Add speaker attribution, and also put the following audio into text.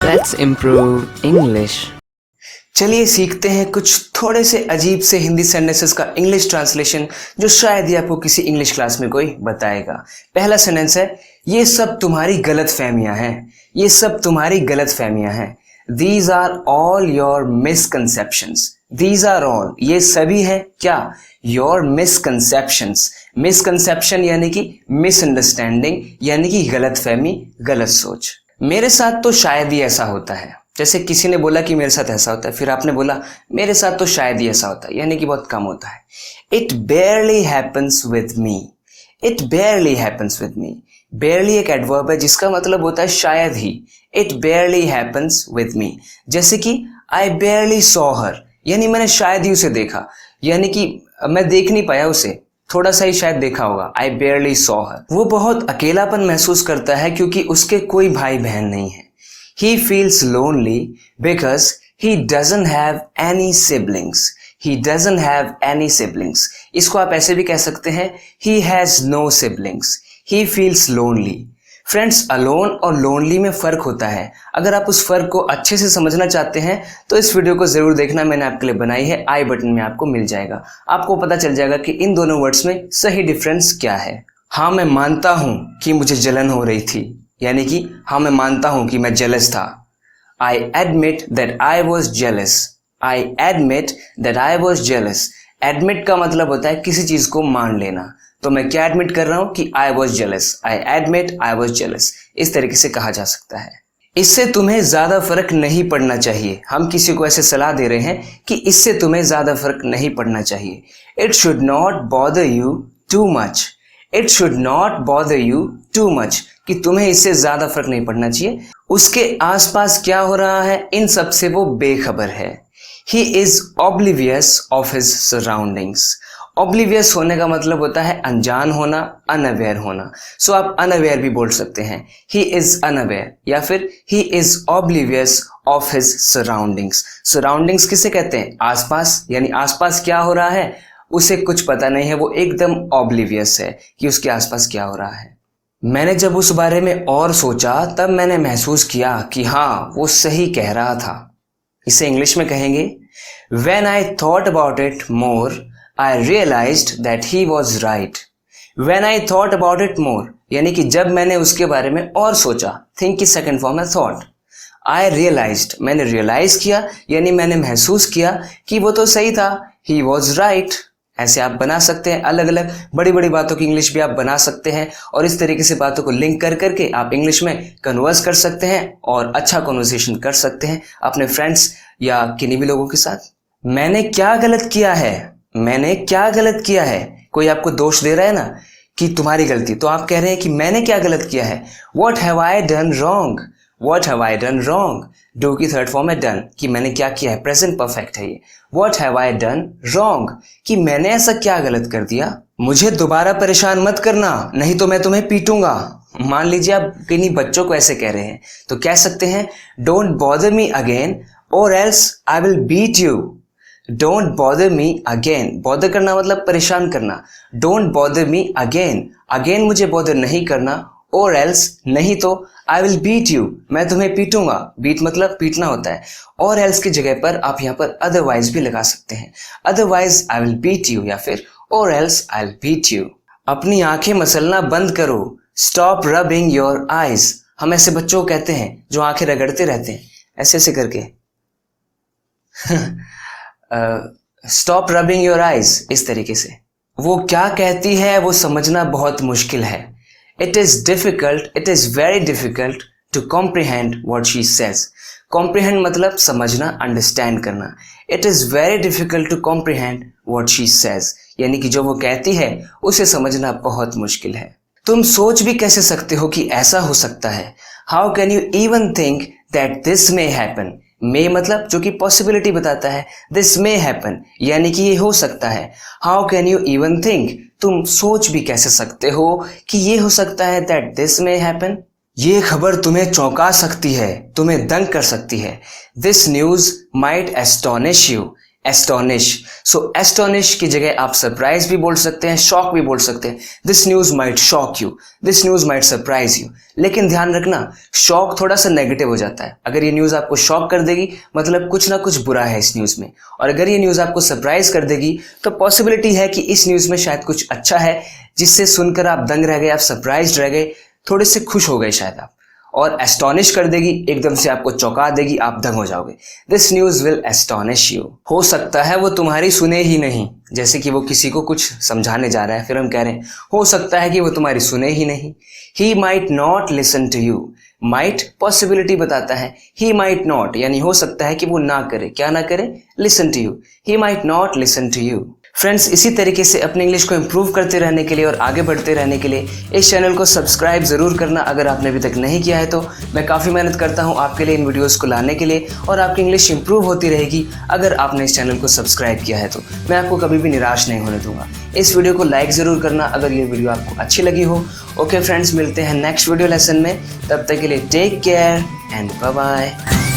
Speaker 1: Let's improve English.
Speaker 2: चलिए सीखते हैं कुछ थोड़े से अजीब से हिंदी सेंटेंसेस का इंग्लिश ट्रांसलेशन जो शायद ही आपको किसी इंग्लिश क्लास में कोई बताएगा। पहला सेंटेंस है, ये सब तुम्हारी गलत फहमियां हैं। ये सब तुम्हारी गलत फहमियां हैं। These are all your misconceptions. These are all, ये सभी है क्या? Your misconceptions. Misconception यानी कि मिसअंडरस्टैंडिंग, यानी कि गलत फहमी, गलत सोच। मेरे साथ तो शायद ही ऐसा होता है। जैसे किसी ने बोला कि मेरे साथ ऐसा होता है, फिर आपने बोला मेरे साथ तो शायद ही ऐसा होता है, यानी कि बहुत कम होता है। It barely happens with me. It barely happens with me. Barely एक एडवर्ब है जिसका मतलब होता है शायद ही। It barely happens with me. जैसे कि I barely saw her, यानी मैंने शायद ही उसे देखा, यानी कि मैं देख नहीं पाया उसे, थोड़ा सा ही शायद देखा होगा। I barely saw her. वो बहुत अकेलापन महसूस करता है क्योंकि उसके कोई भाई बहन नहीं है। He feels lonely because he doesn't have any siblings. He doesn't have any siblings. इसको आप ऐसे भी कह सकते हैं, he has no siblings. He feels lonely. Friends, alone और लोनली में फ़र्क होता है। अगर आप उस फ़र्क को अच्छे से समझना चाहते हैं तो इस वीडियो को ज़रूर देखना, मैंने आपके लिए बनाई है, आई बटन में आपको मिल जाएगा। आपको पता चल जाएगा कि इन दोनों वर्ड्स में सही डिफरेंस क्या है। हाँ, मैं मानता हूँ कि मुझे जलन हो रही थी, यानी कि हाँ मैं मानता हूँ कि मैं जेलस था। I admit that I was jealous. I admit that I was jealous. Admit का मतलब होता है किसी चीज को मान लेना। तो मैं क्या एडमिट कर रहा हूं कि I was jealous. I admit I was jealous. इस तरीके से कहा जा सकता है। इससे तुम्हें ज्यादा फर्क नहीं पड़ना चाहिए। हम किसी को ऐसे सलाह दे रहे हैं कि इससे तुम्हें ज्यादा फर्क नहीं पड़ना चाहिए। It should not bother you too much. It should not bother you too much. कि तुम्हें इससे ज्यादा फर्क नहीं पड़ना चाहिए। उसके आसपास क्या हो रहा है इन सब से वो बेखबर है। He is oblivious of his surroundings. Oblivious होने का मतलब होता है अनजान होना, अनअवेयर होना। सो आप अनअवेयर भी बोल सकते हैं। He is unaware या फिर he is oblivious of his surroundings. Surroundings किसे कहते हैं? आसपास, यानी आसपास क्या हो रहा है उसे कुछ पता नहीं है, वो एकदम oblivious है कि उसके आसपास क्या हो रहा है। मैंने जब उस बारे में और सोचा तब मैंने महसूस किया कि हाँ वो सही कह रहा था। इसे इंग्लिश में कहेंगे, When I thought about it more, I realized that he was right. When I thought about it more, यानी कि जब मैंने उसके बारे में और सोचा, think की सेकंड फॉर्म है thought. I realized, मैंने रियलाइज किया, यानी मैंने महसूस किया कि वो तो सही था, he was right. ऐसे आप बना सकते हैं, अलग अलग बड़ी बड़ी बातों की इंग्लिश भी आप बना सकते हैं और इस तरीके से बातों को लिंक कर करके आप इंग्लिश में कन्वर्स कर सकते हैं और अच्छा कन्वर्सेशन कर सकते हैं अपने फ्रेंड्स या किन्हीं भी लोगों के साथ। मैंने क्या गलत किया है? मैंने क्या गलत किया है? कोई आपको दोष दे रहा है ना कि तुम्हारी गलती, तो आप कह रहे हैं कि मैंने क्या गलत किया है। What have I done wrong? What have I done wrong? Do की थर्ड फॉर्म है डन, कि मैंने क्या किया है, प्रेजेंट परफेक्ट है ये। What have I done wrong? कि मैंने ऐसा क्या गलत कर दिया। मुझे दोबारा परेशान मत करना, नहीं तो मैं तुम्हें पीटूंगा। मान लीजिए आप किन्हीं बच्चों को ऐसे कह रहे हैं तो कह सकते हैं, Don't bother me again or else I will beat you. Don't bother me again. Bother करना मतलब परेशान करना। Don't bother me again. Again मुझे bother नहीं करना, or else नहीं तो I will beat you. मैं तुम्हें पीटूंगा। beat मतलब पीटना होता है। or else की जगह पर आप यहाँ पर otherwise भी लगा सकते हैं। otherwise I will beat you या फिर or else I'll beat you. अपनी आंखें मसलना बंद करो। Stop rubbing your eyes. हम ऐसे बच्चों को कहते हैं जो आंखें रगड़ते रहते हैं ऐसे ऐसे करके। Stop rubbing your eyes, इस तरीके से। वो क्या कहती है वो समझना बहुत मुश्किल है। It is difficult, it is very difficult to comprehend what she says. Comprehend मतलब समझना, understand करना। It is very difficult to comprehend what she says. यानी कि जो वो कहती है उसे समझना बहुत मुश्किल है। तुम सोच भी कैसे सकते हो कि ऐसा हो सकता है। How can you even think that this may happen? May मतलब जो कि possibility बताता है, this may happen यानी कि ये हो सकता है। How can you even think? तुम सोच भी कैसे सकते हो कि ये हो सकता है that this may happen? ये खबर तुम्हें चौंका सकती है, तुम्हें दंग कर सकती है। This news might astonish you. Astonish. So astonish की जगह आप सरप्राइज भी बोल सकते हैं, शॉक भी बोल सकते हैं। This news might shock you, this news might surprise you. लेकिन ध्यान रखना, शॉक थोड़ा सा नेगेटिव हो जाता है। अगर ये न्यूज आपको शॉक कर देगी मतलब कुछ ना कुछ बुरा है इस न्यूज में, और अगर ये न्यूज आपको सरप्राइज कर देगी तो पॉसिबिलिटी है कि इस न्यूज में शायद कुछ अच्छा है, जिससे सुनकर आप दंग रह गए, आप सरप्राइज रह गए, थोड़े से खुश हो गए शायद आप। और एस्टोनिश कर देगी, एकदम से आपको चौंका देगी, आप दंग हो जाओगे। This news will astonish you. हो सकता है वो तुम्हारी सुने ही नहीं, जैसे कि वो किसी को कुछ समझाने जा रहा है, फिर हम कह रहे हैं हो सकता है कि वो तुम्हारी सुने ही नहीं। He might not listen to you. Might possibility बताता है, ही माइट नॉट यानी हो सकता है कि वो ना करे, क्या ना करे, listen to you. He might not listen to you. Friends, इसी तरीके से अपने इंग्लिश को इम्प्रूव करते रहने के लिए और आगे बढ़ते रहने के लिए इस चैनल को सब्सक्राइब ज़रूर करना अगर आपने अभी तक नहीं किया है तो। मैं काफ़ी मेहनत करता हूँ आपके लिए इन वीडियोस को लाने के लिए, और आपकी इंग्लिश इम्प्रूव होती रहेगी अगर आपने इस चैनल को सब्सक्राइब किया है तो। मैं आपको कभी भी निराश नहीं होने दूंगा। इस वीडियो को लाइक ज़रूर करना अगर ये वीडियो आपको अच्छी लगी हो। ओके फ्रेंड्स, मिलते हैं नेक्स्ट वीडियो लेसन में, तब तक के लिए take care and bye bye.